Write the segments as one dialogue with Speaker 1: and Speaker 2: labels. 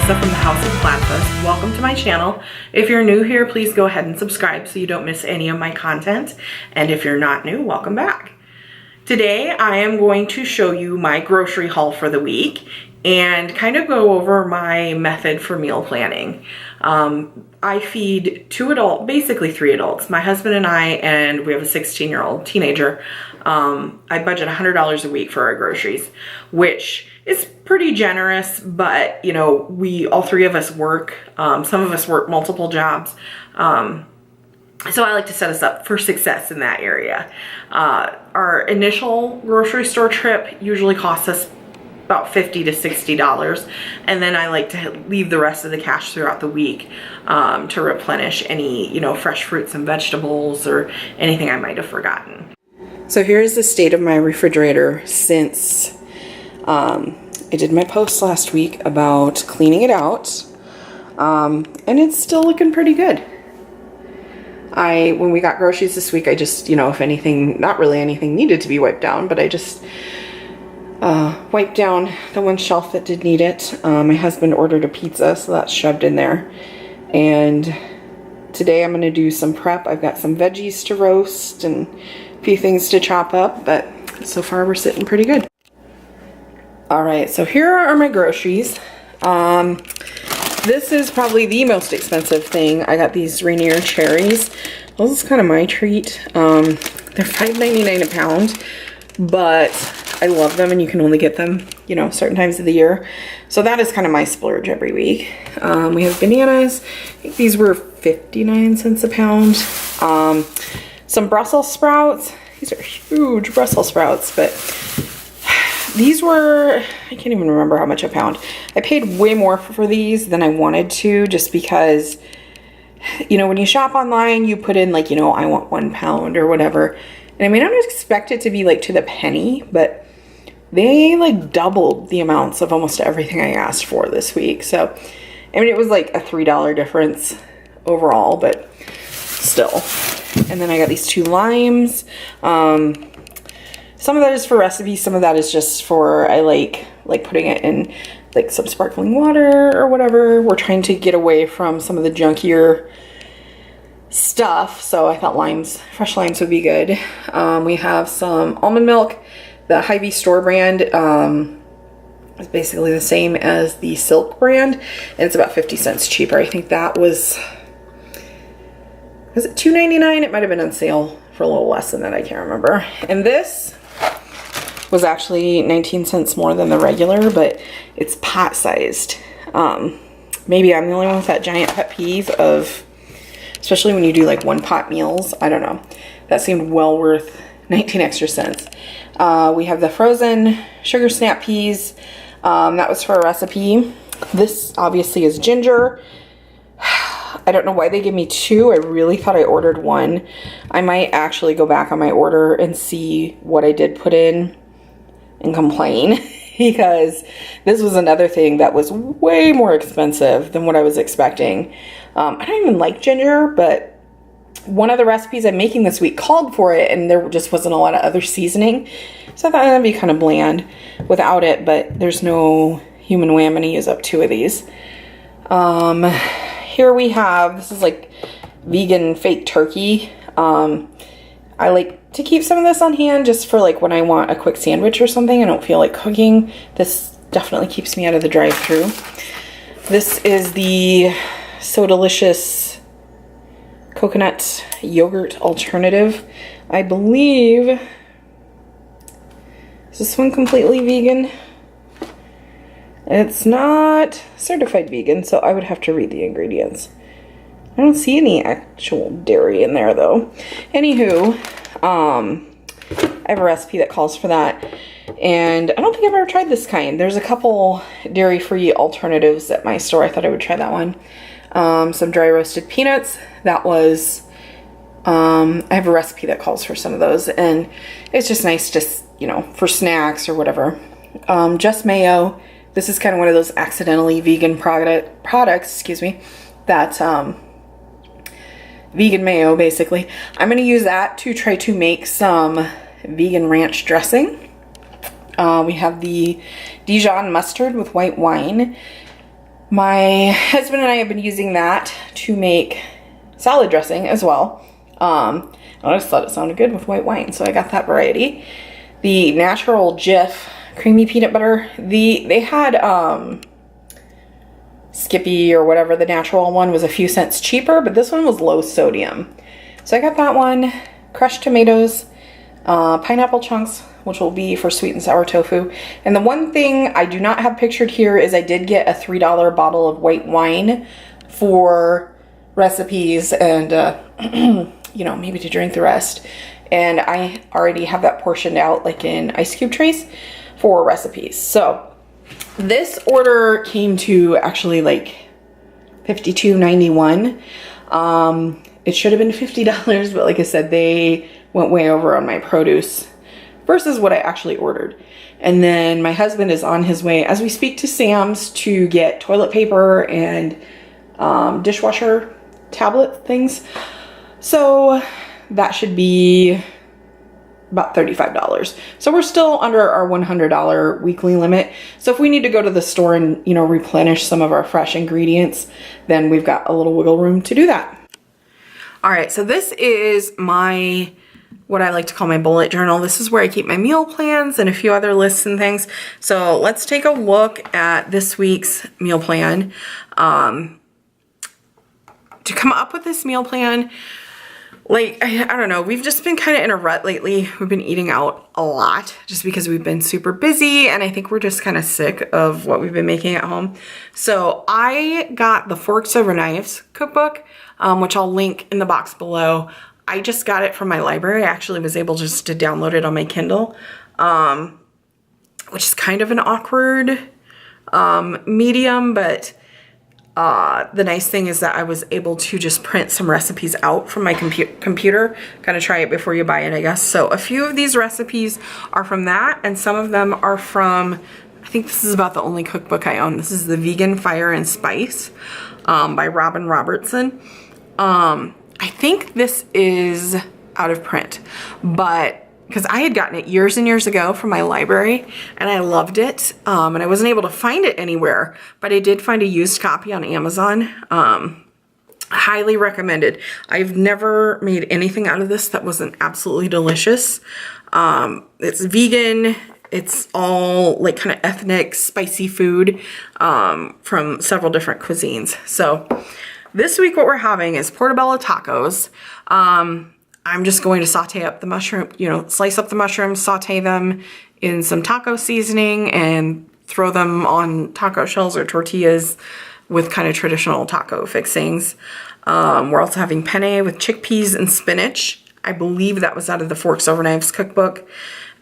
Speaker 1: Melissa from the House of Platypus. Welcome to my channel. If you're new here, please go ahead and subscribe so you don't miss any of my content. And if you're not new, welcome back. Today I am going to show you my grocery haul for the week and kind of go over my method for meal planning. I feed basically three adults, my husband and we have a 16-year-old teenager. I budget $100 a week for our groceries, which is pretty generous, but you know, all three of us work. Some of us work multiple jobs. So I like to set us up for success in that area. Our initial grocery store trip usually costs us about $50 to $60, and then I like to leave the rest of the cash throughout the week to replenish any, fresh fruits and vegetables or anything I might have forgotten. So here's the state of my refrigerator since I did my post last week about cleaning it out, and it's still looking pretty good. When we got groceries this week, I just, if anything, not really anything needed to be wiped down, but I just wiped down the one shelf that did need it. My husband ordered a pizza, so that's shoved in there. And today I'm going to do some prep. I've got some veggies to roast and a few things to chop up, but so far we're sitting pretty good. Alright, so here are my groceries. This is probably the most expensive thing. I got these Rainier cherries. This is kind of my treat. They're $5.99 a pound, but I love them and you can only get them, certain times of the year. So that is kind of my splurge every week. We have bananas. I think these were 59 cents a pound. Some Brussels sprouts. These are huge Brussels sprouts, but these were, I can't even remember how much a pound. I paid way more for these than I wanted to, just because, when you shop online, you put in like, I want 1 pound or whatever. And I mean, I don't expect it to be like to the penny, but they like doubled the amounts of almost everything I asked for this week. So, I mean, it was like a $3 difference overall, but still. And then I got these 2 limes. Some of that is for recipes, some of that is just for, I like putting it in like some sparkling water or whatever. We're trying to get away from some of the junkier stuff, so I thought fresh limes would be good. We have some almond milk. The Hy-Vee store brand is basically the same as the Silk brand, and it's about 50 cents cheaper. I think that was it $2.99? It might have been on sale for a little less than that, I can't remember. And this was actually 19 cents more than the regular, but it's pot sized. Maybe I'm the only one with that giant pet peeve of, especially when you do like 1 pot meals. I don't know. That seemed well worth 19 extra cents. We have the frozen sugar snap peas. That was for a recipe. This obviously is ginger. I don't know why they give me 2. I really thought I ordered 1. I might actually go back on my order and see what I did put in and complain, because this was another thing that was way more expensive than what I was expecting. I don't even like ginger, but one of the recipes I'm making this week called for it, and there just wasn't a lot of other seasoning. So I thought that'd be kind of bland without it, but there's no human way I'm going to use up 2 of these. Here we have, this is like vegan fake turkey. I like to keep some of this on hand just for like when I want a quick sandwich or something. I don't feel like cooking. This definitely keeps me out of the drive-thru. This is the So Delicious coconut yogurt alternative. I believe, is this one completely vegan? It's not certified vegan, so I would have to read the ingredients. I don't see any actual dairy in there though. Anywho, I have a recipe that calls for that, and I don't think I've ever tried this kind. There's a couple dairy-free alternatives at my store. I thought I would try that one. Some dry roasted peanuts. That was, I have a recipe that calls for some of those, and it's just nice just, for snacks or whatever. Just mayo. This is kind of one of those accidentally vegan products, that, vegan mayo, basically. I'm going to use that to try to make some vegan ranch dressing. We have the Dijon mustard with white wine. My husband and I have been using that to make salad dressing as well. I just thought it sounded good with white wine, so I got that variety. The natural Jif creamy peanut butter. They had Skippy or whatever, the natural one was a few cents cheaper, but this one was low sodium. So I got that one. Crushed tomatoes, pineapple chunks, which will be for sweet and sour tofu. And the one thing I do not have pictured here is I did get a $3 bottle of white wine for recipes and, you know, maybe to drink the rest. And I already have that portioned out like in ice cube trays for recipes. So this order came to actually like $52.91. It should have been $50, but like I said, they went way over on my produce versus what I actually ordered. And then my husband is on his way as we speak to Sam's to get toilet paper and dishwasher tablet things. So that should be about $35. So we're still under our $100 weekly limit. So if we need to go to the store and, you know, replenish some of our fresh ingredients, then we've got a little wiggle room to do that. All right, so this is my, what I like to call my bullet journal. This is where I keep my meal plans and a few other lists and things. So let's take a look at this week's meal plan. To come up with this meal plan, like, I don't know, we've just been kind of in a rut lately. We've been eating out a lot just because we've been super busy, and I think we're just kind of sick of what we've been making at home. So I got the Forks Over Knives cookbook, which I'll link in the box below. I just got it from my library. I actually was able just to download it on my Kindle, which is kind of an awkward medium, but the nice thing is that I was able to just print some recipes out from my computer, kind of try it before you buy it, I guess. So a few of these recipes are from that, and some of them are from, I think this is about the only cookbook I own. This is the Vegan Fire and Spice by Robin Robertson. I think this is out of print, but because I had gotten it years and years ago from my library and I loved it, and I wasn't able to find it anywhere, but I did find a used copy on Amazon. Highly recommended. I've never made anything out of this that wasn't absolutely delicious. It's vegan. It's all like kind of ethnic, spicy food from several different cuisines. So this week what we're having is portobello tacos. I'm just going to saute up the mushroom, you know, slice up the mushrooms, saute them in some taco seasoning and throw them on taco shells or tortillas with kind of traditional taco fixings. We're also having penne with chickpeas and spinach. I believe that was out of the Forks Over Knives cookbook,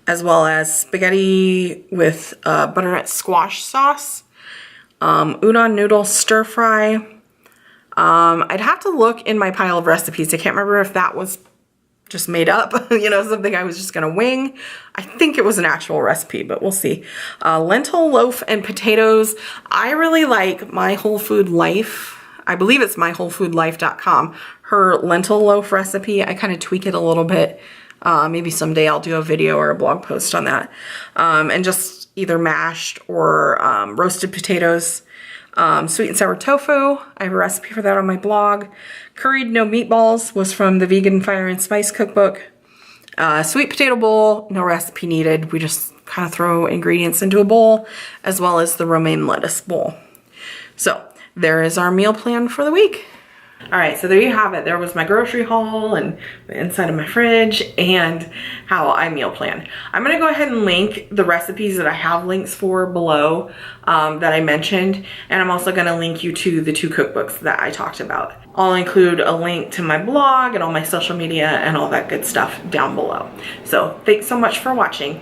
Speaker 1: as well as spaghetti with butternut squash sauce, udon noodle stir fry. I'd have to look in my pile of recipes. I can't remember if that was just made up, you know, something I was just gonna wing. I think it was an actual recipe, but we'll see. Lentil loaf and potatoes. I really like My Whole Food Life. I believe it's mywholefoodlife.com. Her lentil loaf recipe, I kind of tweak it a little bit. Maybe someday I'll do a video or a blog post on that. And just either mashed or roasted potatoes. Sweet and sour tofu. I have a recipe for that on my blog. Curried no meatballs was from the Vegan Fire and Spice cookbook. Sweet potato bowl, no recipe needed. We just kind of throw ingredients into a bowl, as well as the romaine lettuce bowl. So there is our meal plan for the week. All right, so there you have it. There was my grocery haul and the inside of my fridge and how I meal plan. I'm gonna go ahead and link the recipes that I have links for below that I mentioned. And I'm also gonna link you to the two cookbooks that I talked about. I'll include a link to my blog and all my social media and all that good stuff down below. So thanks so much for watching.